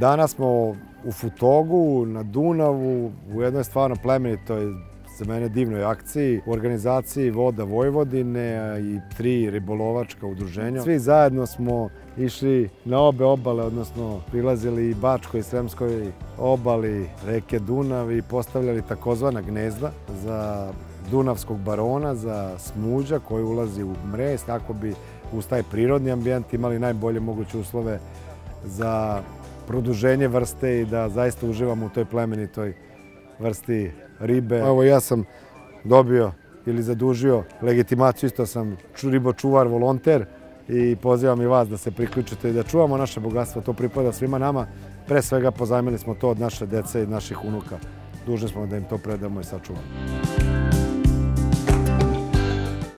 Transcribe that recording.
Danas smo u Futogu, na Dunavu, u jednoj stvarno plemenitoj, za mene divnoj akciji, u organizaciji Voda Vojvodine i 3 ribolovačka udruženja. Svi zajedno smo išli na obe obale, odnosno prilazili i Bačkoj i Sremskoj obali reke Dunav i postavljali takozvana gnezda za dunavskog barona, za smuđa koji ulazi u mrez, kako bi uz taj prirodni ambijent imali najbolje moguće uslove za produženje vrste i da zaista uživamo u toj plemenitoj vrsti ribe. Evo, ja sam dobio ili zadužio legitimaciju, isto sam ribočuvar, volonter i pozivam i vas da se priključite i da čuvamo naše bogatstvo. To pripada svima nama. Pre svega pozajmili smo to od naše dece i naših unuka. Dužni smo da im to predamo i sačuvamo.